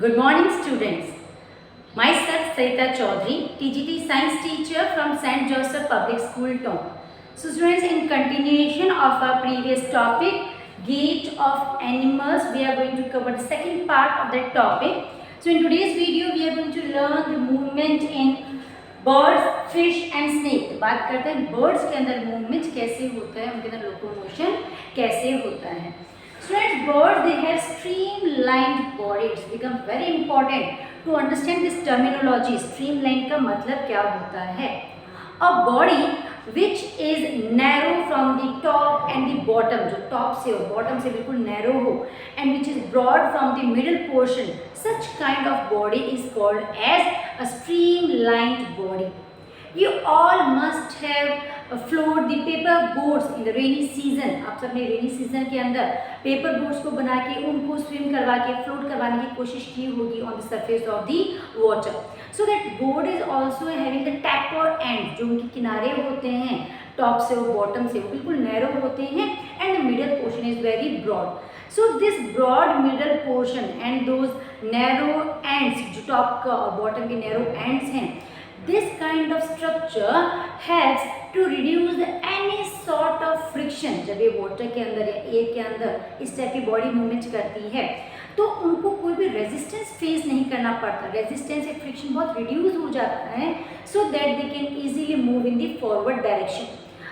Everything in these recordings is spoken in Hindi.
Good morning, students. Myself Sarita Chaudhary, TGT Science teacher from St. Joseph Public School, Tonk. So, students, in continuation of our previous topic, gait of animals, we are going to cover the second part of that topic. So, in today's video, we are going to learn the movement in birds, fish and snake. तो बात करते हैं birds के अंदर movement कैसे होता है, उनके अंदर locomotion कैसे होता है. Students, birds they have streamlined body. It's become very important to understand this terminology. Streamline का मतलब क्या होता है? A body which is narrow from the top and the bottom, जो top से और bottom से बिल्कुल narrow हो, and which is broad from the middle portion. Such kind of body is called as a streamlined body. You all must have float the paper boats in the rainy season. आप सबने rainy season के अंदर paper boats को बना के उनको swim करवा के float करवाने की कोशिश की होगी on the surface of the water. So that boat is also having the taper end, जो उनके किनारे होते हैं top से और bottom से वो बिल्कुल narrow होते हैं and the middle portion is very broad. So this broad middle portion and those narrow ends, जो top का और bottom के narrow ends हैं, this kind of structure helps to reduce any sort of friction. जब ये water के अंदर या air के अंदर इस टाइप की body movement करती है तो उनको कोई भी resistance face नहीं करना पड़ता. resistance या friction बहुत reduce हो जाता है so that they can easily move in the forward direction.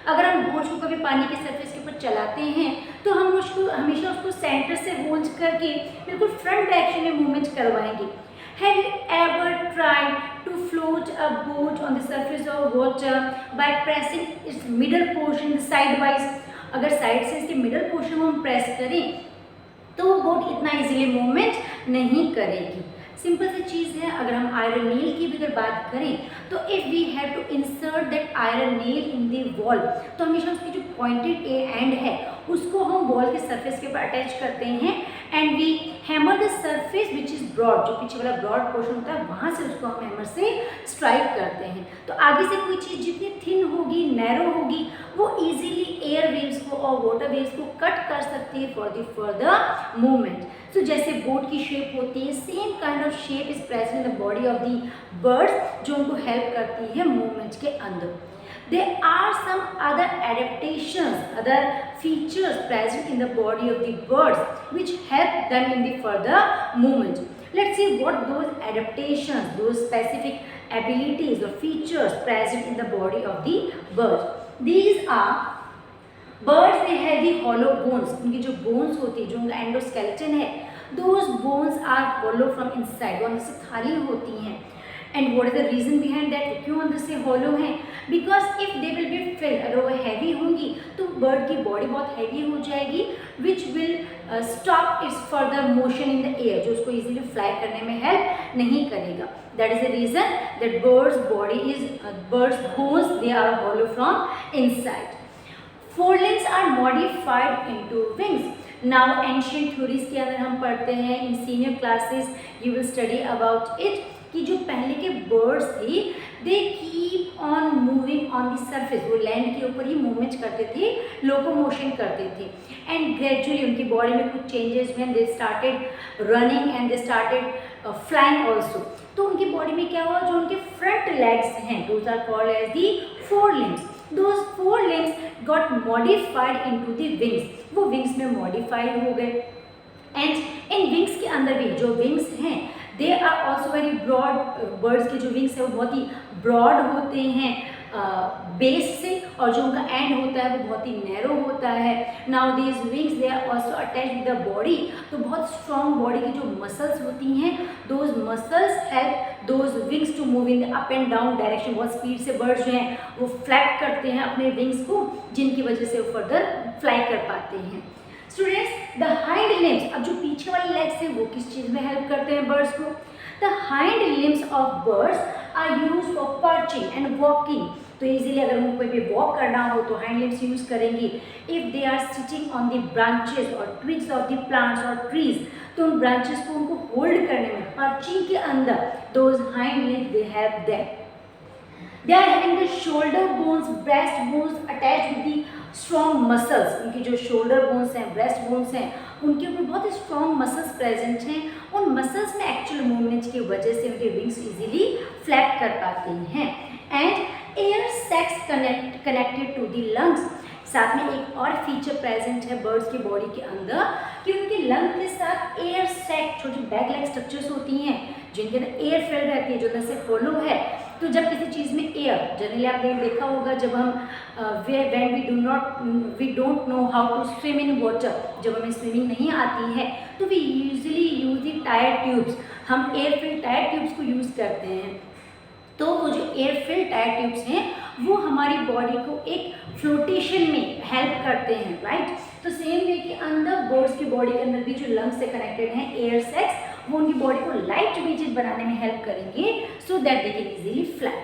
अगर हम बोझ को कभी पानी के सरफेस के ऊपर चलाते हैं तो हम उसको हमेशा उसको सेंटर से होल्ड करके बिल्कुल फ्रंट डायरेक्शन में मूवमेंट करवाएंगे. Have you ever tried to float a boat on the surface of water by pressing its middle portion sidewise? अगर साइड से इसके मिडल पोर्शन को हम प्रेस करें तो वो बोट इतना इजीली मूवमेंट नहीं करेगी. सिंपल सी चीज़ है. अगर हम आयरन नेल की भी अगर बात करें तो if we have to insert that iron nail in the wall तो हमेशा उसकी जो पॉइंटेड एंड है उसको हम वॉल के सरफेस के ऊपर अटैच करते हैं and we hammer the surface which is broad, जो पीछे वाला ब्रॉड पोर्शन होता है वहाँ से उसको हम हैमर से स्ट्राइक करते हैं. तो आगे से कोई चीज़ जितनी थिन होगी, नैरो होगी, वो इजीली एयर वेव्स को और वाटर वेव्स को कट कर सकती है फॉर द फर्दर मूवमेंट. तो जैसे बोट की शेप होती है, same kind of shape is present in the body of the birds जो उनको हेल्प करती है मूवमेंट के अंदर. There are some other adaptations, other features present in the body of the birds which help them in the further movement. Let's see what those adaptations, those specific abilities or features present in the body of the birds. These are birds, they have the hollow bones. उनकी जो bones होती है, जो उनका endoskeleton है, those bones are hollow from inside. वो अंदर से खाली होती हैं. And what is the reason behind that? क्यों अंदर से hollow हैं? Because if they will be filled, अगर वो heavy होंगी तो bird की body बहुत heavy हो जाएगी, which will stop its further motion in the air, जो उसको easily fly करने में help नहीं करेगा. That is the reason that bird's body is bird's bones, they are hollow from inside. Forelimbs are modified into wings. Now ancient theories के अंदर हम पढ़ते हैं in senior classes, you will study about it कि जो पहले के birds थे they keep on moving on the surface, वो लैंड के ऊपर ही मूवमेंट करते थे, लोकोमोशन करते थे and gradually उनकी बॉडी में कुछ चेंजेस हुए, they started running and they started flying also. तो उनकी बॉडी में क्या हुआ, जो उनके फ्रंट लेग्स हैं those are called as the forelimbs. Those forelimbs got modified into the wings. वो wings में modify हो गए and in wings के अंदर भी जो wings हैं they are also very broad. birds के जो wings है वो बहुत ही broad होते हैं बेस से और जो उनका एंड होता है वो बहुत ही नैरो होता है. Now these wings they are also attached with the body. तो बहुत strong बॉडी की जो मसल्स होती हैं those muscles help those wings to move in the up and down direction. बहुत स्पीड से birds जो हैं वो फ्लैप करते हैं अपने wings को, जिनकी वजह से वो फर्दर फ्लाई कर पाते हैं. स्टूडेंट्स, द हाइंड लिम्स, अब जो पीछे वाले लेग्स हैं वो किस चीज़ में हेल्प करते हैं बर्ड्स को? The hind limbs of birds are use for perching and walking. तो इजीली अगर उनको कोई भी वॉक करना हो तो हाइंड लिम्स यूज करेंगे. If they are sitting on the branches और ट्विग्स ऑफ द प्लांट्स और ट्रीज तो उन ब्रांचेस को उनको होल्ड करने में पर्चिंग के अंदर those hind limbs they help them. They are having the shoulder bones, breast bones attached with the strong muscles. उनकी जो shoulder bones हैं, breast bones हैं, उनके ऊपर बहुत ही strong muscles present हैं. उन मसल्स में एक्चुअल मूवमेंट की वजह से उनके विंग्स इजीली फ्लैप कर पाते हैं। And air sacs connected to the lungs, साथ में एक और फीचर प्रेजेंट है बर्ड्स की बॉडी के अंदर कि उनके लंग के साथ एयर सैक, छोटी बैग लाइक स्ट्रक्चर्स होती हैं जिनके अंदर एयर फिल रहती है, जो अंदर से होलो है। तो जब किसी चीज़ में एयर, जनरली आपने देखा होगा जब हम when we don't know how to swim in water, जब हमें स्विमिंग नहीं आती है तो we usually use the tyre tubes, हम एयर फिल टायर ट्यूब्स को यूज़ करते हैं। तो वो जो एयर फिल टायर ट्यूब्स हैं वो हमारी बॉडी को एक फ्लोटेशन में हेल्प करते हैं, राइट। तो सेम वे के अंदर बर्ड्स की बॉडी के अंदर भी जो लंग्स से कनेक्टेड हैं एयर सैक्स, वो उनकी बॉडी को लाइट वेटेड बनाने में हेल्प करेंगे so that they can easily fly.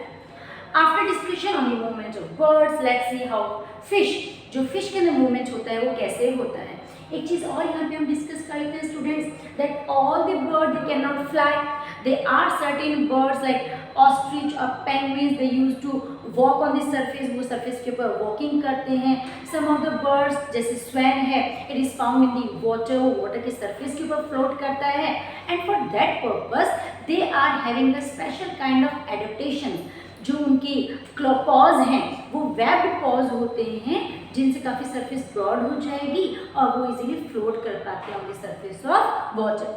After discussion on the movement of birds, let's see how fish, जो फिश के अंदर मूवमेंट होता है वो कैसे होता है। एक चीज़ और यहाँ पे हम डिस्कस कर लेते हैं students, that all the bird they can not fly, they are certain birds like ostrich और penguins, they use to walk on the surface, वो सरफेस के ऊपर वॉकिंग करते हैं। सम ऑफ द बर्ड्स जैसे स्वैन है, it is found in the water, वो वाटर के सरफेस के ऊपर फ्लोट करता है। And for that purpose they are having the special kind of adaptation, जो उनकी क्लोपॉज हैं वो वेब्ड पॉज होते हैं जिनसे काफ़ी सरफेस ब्रॉड हो जाएगी और वो इजीली फ्लोट कर पाते हैं on the surface of water.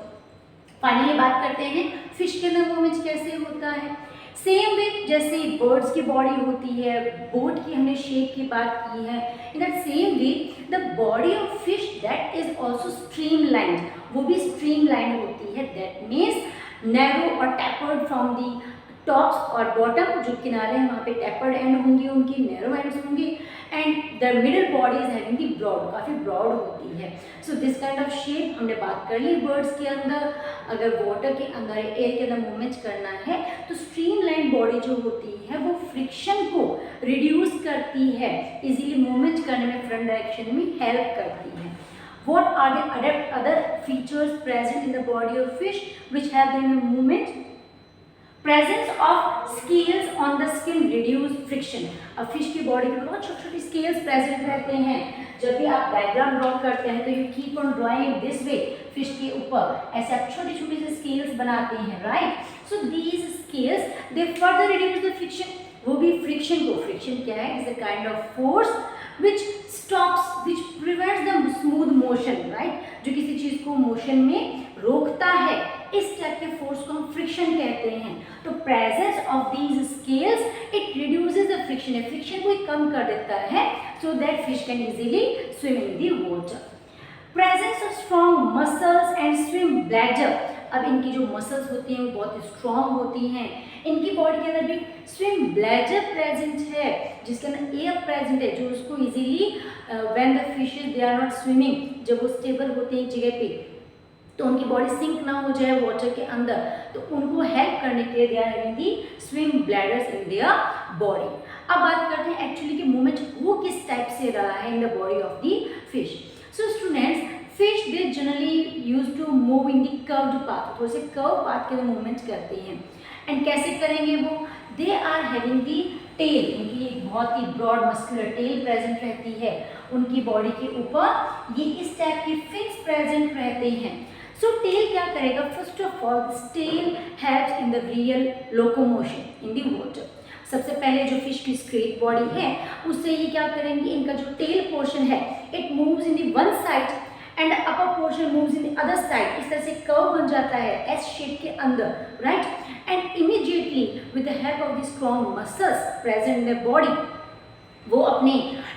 Finally बात करते हैं फिश के अंदर मूवमेंट कैसे होता है। सेम वे जैसे बर्ड्स की बॉडी होती है, बोट की हमने शेप की बात की है, in that same way the body of fish that is also streamlined, वो भी स्ट्रीमलाइंड होती है, दैट मीन्स नैरो और टैपर्ड फ्रॉम दी टॉप्स और बॉटम, जो किनारे हैं वहाँ पे टैपर्ड एंड होंगी, उनकी नैरो एंड्स होंगी, and the middle body is having the broad, काफ़ी ब्रॉड होती है। So this kind of shape हमने बात कर ली बर्ड्स के अंदर। अगर वाटर के अंदर, एयर के अंदर मूवमेंट करना है तो स्ट्रीमलाइन बॉडी जो होती है वो फ्रिक्शन को रिड्यूस करती है, इजीली मूवमेंट करने में फ्रंट डायरेक्शन में हेल्प करती है। What are the other features present in the body of fish which help them in movement? Presence of scales on the skin reduce friction. अब फिश की बॉडी में बहुत छोटी छोटी स्केल्स प्रेजेंट रहते हैं। जब भी आप डायग्राम ड्रॉ करते हैं तो you keep on drawing this way, fish के ऊपर ऐसे आप छोटी छोटी से स्केल्स बनाते हैं, right. So these scales they further reduce the friction, वो भी फ्रिक्शन को, फ्रिक्शन क्या है, is a kind of force which stops, which prevents the smooth motion, right, जो किसी चीज को मोशन में रोकता है, इस टाइप के फोर्स को हम फ्रिक्शन कहते हैं। तो presence of these scales it reduces the friction, friction को कम कर देता है so that fish can easily swim in the water. Presence of strong muscles and swim bladder, अब इनकी जो मसल्स होती हैं वो बहुत स्ट्रॉन्ग होती हैं, इनकी बॉडी के अंदर भी स्विम ब्लैडर प्रेजेंट है जिसके अंदर एयर प्रेजेंट है, जो उसको easily when the fishes they are not swimming, जब वो स्टेबल होते हैं एक जगह पे तो उनकी बॉडी सिंक ना हो जाए वाटर के अंदर, तो उनको हेल्प करने के लिए they are having the swim bladders in their body. अब बात करते हैं एक्चुअली कि मूवमेंट वो किस टाइप से रहा है in the body of the fish. So students, fish they generally use to move in the curved path, थोड़े से कर्व पाथ के अंदर मूवमेंट करते हैं। एंड कैसे करेंगे वो, they are having the tail, उनकी एक बहुत ही ब्रॉड मस्कुलर टेल प्रेजेंट रहती है, उनकी बॉडी के ऊपर ये इस टाइप के फिन्स प्रेजेंट रहते हैं। सो टेल क्या करेगा, first of all tail helps in the real locomotion in the water. सबसे पहले जो फिश की स्ट्रेट बॉडी है उससे ये क्या करेंगे, इनका जो टेल पोर्शन है it moves in the one side and upper portion moves in the other side, इस तरह से कर्व बन जाता है एस शेप के अंदर, right. And immediately with the help of the strong muscles present in the body, वो अपने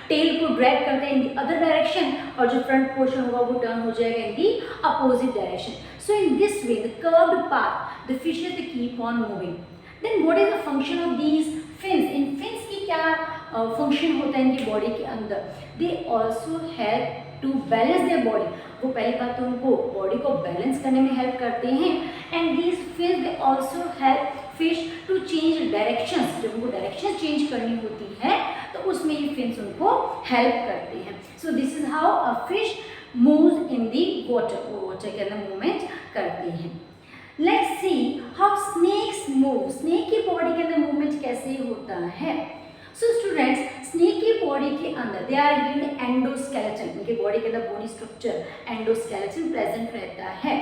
टेल को ड्रैग करते हैं इन द अदर डायरेक्शन और जो फ्रंट पोर्शन होगा वो टर्न हो जाएगा in the opposite direction. So in this way the curved path the fishes they keep on moving. Then what is the function of these fins, in fins की क्या फंक्शन होता है इनकी बॉडी के अंदर, they also help to balance their body, वो पहली बात तो उनको बॉडी को बैलेंस करने में हेल्प करते हैं। And these fins they also help fish to change directions, जब उनको डायरेक्शन चेंज करनी होती है तो उसमें ये फिन्स उनको हेल्प करते हैं। So this is how a fish moves in the water, वो वाटर के अंदर मूवमेंट करते हैं। Let's see how snakes move, snake की बॉडी के अंदर मूवमेंट कैसे होता है। सो स्टूडेंट्स, स्नेक की बॉडी के अंदर दे आर यूजिंग एंडोस्केलेटन, उनके बॉडी के अंदर बोनी स्ट्रक्चर एंडोस्केलेटन प्रेजेंट रहता है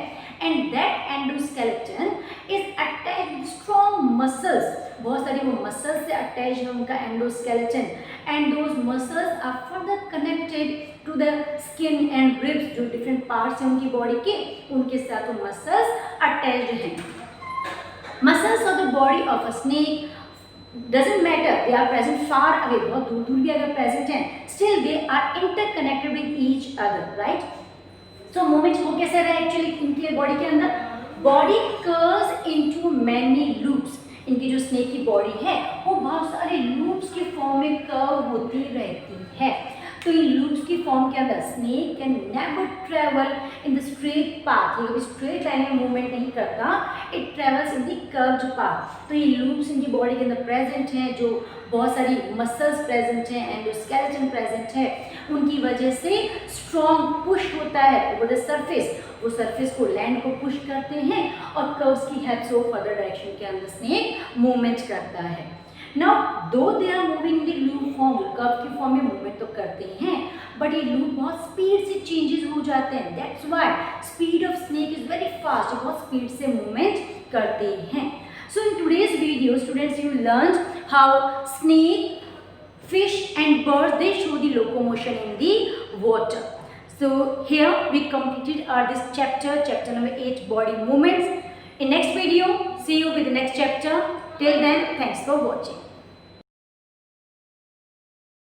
and that endoskeleton is attached with strong muscles, बहुत सारी वो मसल्स से अटैच है उनका endoskeleton and those muscles are further connected to the skin and ribs, जो डिफरेंट पार्ट्स हैं उनकी बॉडी के उनके साथ वो मसल्स अटैच्ड हैं। Muscles of the body of a snake doesn't matter they are present far away, बहुत दूर दूर भी अगर present हैं still they are interconnected with each other, right? So movements हो कैसे रहे एक्चुअली इनके बॉडी के अंदर, body curves into many loops, इनकी जो स्नेक की बॉडी है वो बहुत सारे लूप्स के फॉर्म में कर्व होती रहती है। तो इन लूप्स की फॉर्म के अंदर snake can never travel in the straight path, ये कभी स्ट्रेट लाइन में मूवमेंट नहीं करता, it travels in the curved path. तो ये लूप्स इनकी बॉडी के अंदर प्रेजेंट हैं, जो बहुत सारी मसल्स प्रेजेंट हैं एंडोस्केलेटन प्रेजेंट है, उनकी वजह से स्ट्रॉन्ग पुश होता है ओवर द सरफेस, वो सरफेस को लैंड को पुश करते हैं और कर्व्स की हेल्प से वो फर्दर डायरेक्शन के अंदर स्नेक मूवमेंट करता है। Now, though they are moving in the loop form, curve की फॉर्म में मूवमेंट तो करते हैं, बट ये लूप बहुत स्पीड से चेंजेस हो जाते हैं, that's why speed of snake is very fast, बहुत स्पीड से मूवमेंट करते हैं। So in today's video students you learn how snake, fish and birds they show the locomotion in the water. So here we completed our this chapter number 8, body movements. In next video see you with the next chapter. Till then, thanks for watching.